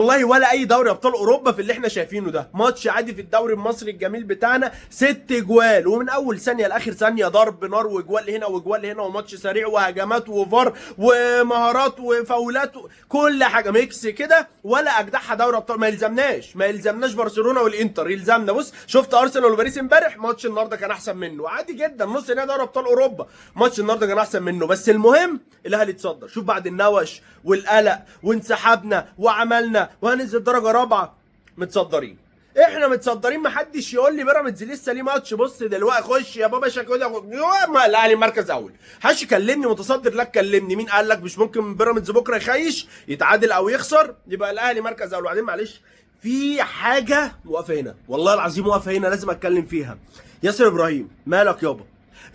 والله ولا اي دوري ابطال اوروبا في اللي احنا شايفينه ده. ماتش عادي في الدوري المصري الجميل بتاعنا، 6 جوال ومن اول ثانيه لاخر ثانيه ضرب نار، وجوال هنا وجوال هنا، وماتش سريع وهجمات وفار ومهارات وفاولات كل حاجه ميكس كده. ولا اجدعها دوري ابطال. ما يلزمناش برشلونه والانتر، يلزمنا بص شفت ارسنال وباريس امبارح، ماتش النهارده كان احسن منه عادي جدا. نص نهائي دوري ابطال اوروبا ماتش النهارده كان احسن منه. بس المهم الاهلي اتصدر. شوف بعد النوش والقلق وانسحبنا وعملنا وهننزل درجه رابعه، متصدرين. احنا متصدرين، محدش يقول لي بيراميدز لسه ليه ماتش. بص دلوقتي خش يا بابا شكوى، الاهلي مركز اول. حدش كلمني متصدر، لا كلمني. مين قال لك مش ممكن بيراميدز بكره يخيش يتعادل او يخسر يبقى الاهلي مركز اول؟ وبعدين معلش في حاجه واقفه هنا، والله العظيم واقفه هنا لازم اتكلم فيها. ياسر ابراهيم مالك يابا؟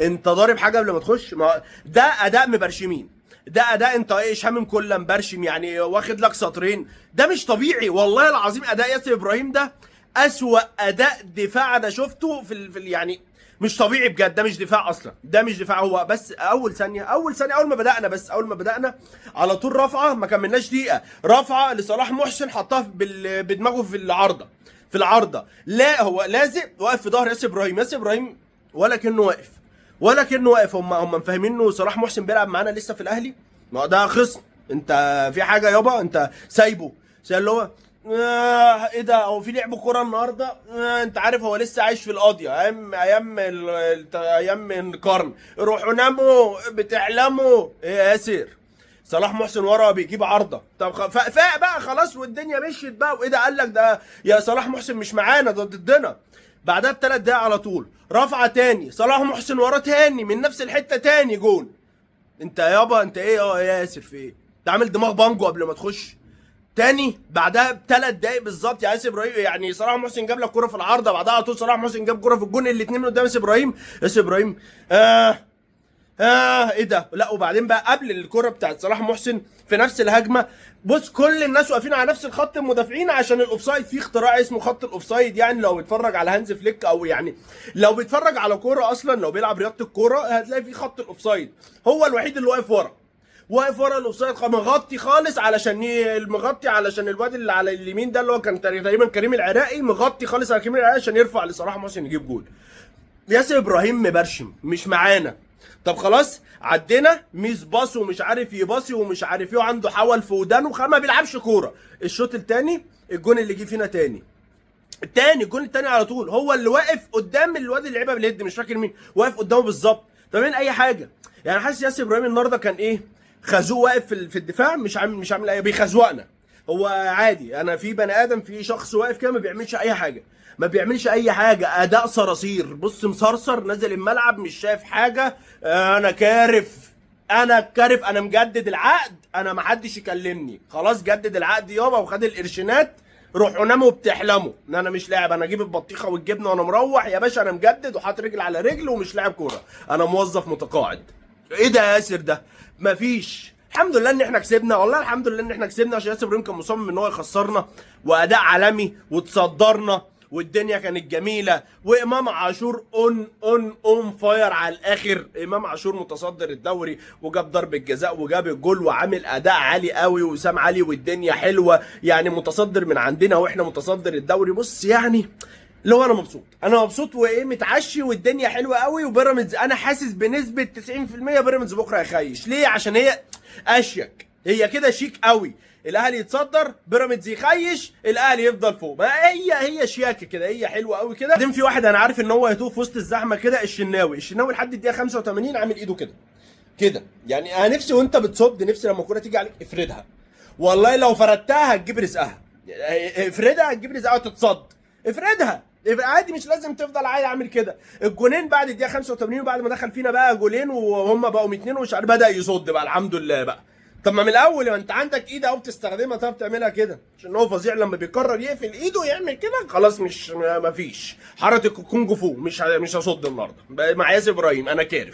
انت ضارب حاجه قبل ما تخش؟ ما ده اداء مبرشمين، ده اداء انت ايه شامم كل مبرشم يعني، واخد لك سطرين. ده مش طبيعي والله العظيم. اداء ياسر ابراهيم ده اسوأ اداء دفاع انا شفته في يعني مش طبيعي بجد. ده مش دفاع اصلا، ده مش دفاع. هو بس اول ثانيه اول ما بدانا على طول رافعه، ما كملناش دقيقه رافعه لصلاح محسن، حطها بدماغه في العارضه. لا هو لازق واقف في ظهر ياسر ابراهيم. ياسر ابراهيم ولا كانه واقف. هم مفهمينه صلاح محسن بيلعب معانا لسه في الاهلي. ما ده خصم، انت في حاجه يابا انت سايبه اللي هو ايه ده؟ هو في لعب كوره النهارده؟ انت عارف هو لسه عايش في القاضيه ايام القرن. روحوا ناموا بتحلموا ايه يا ياسر؟ صلاح محسن ورا بيجيب عارضه. طب فاق بقى خلاص والدنيا مشيت بقى. وايه ده؟ قال لك ده يا صلاح محسن مش معانا، ده ضدنا. بعدها ب3 دقايق على طول رفعه تاني، صلاح محسن وراه تاني من نفس الحته تاني جون. انت يابا انت ايه يا ياسر؟ في ايه؟ انت عامل دماغ بانجو قبل ما تخش تاني. بعدها ب3 دقايق بالظبط يا ياسر ابراهيم، يعني صلاح محسن جاب لك كوره في العارضه، بعدها على طول صلاح محسن جاب كوره في الجون، الاثنين من قدام ياسر ابراهيم. ياسر ابراهيم ايه ده؟ لا وبعدين بقى قبل الكره بتاعت صلاح محسن في نفس الهجمه، بص كل الناس واقفين على نفس الخط المدافعين عشان الاوفسايد. في اختراع اسمه خط الاوفسايد، يعني لو بيتفرج على هانز فليك او يعني لو بيتفرج على كوره اصلا، لو بيلعب رياضه الكوره هتلاقي في خط الاوفسايد. هو الوحيد اللي واقف ورا الاوفسايد، مغطي خالص علشان الواد اللي على اليمين ده اللي هو كان تقريبا كريم العراقي، مغطي خالص على كريم العراقي عشان يرفع لصلاح محسن يجيب جول. ياسر ابراهيم مبرشم مش معانا. طب خلاص عدينا ميس باص ومش عارف يباصي ومش عارف ايه، وعنده حول في ودانه، ما بيلعبش كوره. الشوط الثاني الجون اللي جه فينا الجون الثاني على طول هو اللي واقف قدام الواد اللي لعبها باليد، مش فاكر مين واقف قدامه بالظبط. طب اي حاجه يعني. حاسس ياسر ابراهيم النهارده كان ايه؟ خازوق واقف في الدفاع، مش عامل ايه، بيخزوقنا. هو عادي، انا في بني ادم، في شخص واقف كده ما بيعملش اي حاجه، اداء صراصير. بص مصرصر نازل الملعب مش شايف حاجه. انا كارف، انا مجدد العقد، انا ما حدش يكلمني. خلاص جدد العقد يابا وخد القرشينات. روحوا ناموا وبتحلموا ان انا مش لاعب. انا اجيب البطيخه والجبنه وانا مروح يا باشا. انا مجدد وحاطط رجل على رجل ومش لاعب كوره، انا موظف متقاعد. ايه ده يا ياسر ده؟ مفيش. الحمد لله ان احنا كسبنا، والله الحمد للله ان احنا كسبنا، عشان ياسر ابراهيم كان مصمم ان هو يخسرنا، واداء عالمي وتصدرنا والدنيا كانت جميله. وامام عاشور اون فاير على الاخر. امام عاشور متصدر الدوري وجاب ضربه جزاء وجاب الجول وعامل اداء عالي قوي، وسام علي والدنيا حلوه يعني، متصدر من عندنا واحنا متصدر الدوري. بص يعني اللي هو انا مبسوط وايه متعشي والدنيا حلوه قوي. وبيراميدز انا حاسس بنسبه 90% بيراميدز بكره هيخيش. ليه؟ عشان هي اشيك، هي كده شيك قوي. الاهلي يتصدر بيراميدز يخيش، الاهلي يفضل فوق. ما هي شياكه كده، هي حلوه قوي كده. بعدين في واحد انا عارف ان هو هيتوه في وسط الزحمه كده، الشناوي لحد الدقيقه 85 عامل ايده كده يعني. انا نفسي وانت بتصد، نفسي لما الكوره تيجي عليك افردها، والله لو فردتها هتجيب رزقها. افردها هتجيب رزقها وتتصد. افردها عادي، مش لازم تفضل عادي عامل كده. الجونين بعد الدقيقه 85 وبعد ما دخل فينا بقى جولين وهم بقوا 2 ومش عارف، بدا يصد بقى الحمد لله بقى. طب ما من الاول ما انت عندك ايد اهو بتستخدمها، طب تعملها كده عشان هو فظيع لما بيقرر يقفل ايده يعمل كده خلاص. مش مفيش حركه الكونج فو. مش هصد النهارده مع ياسر ابراهيم، انا كارف.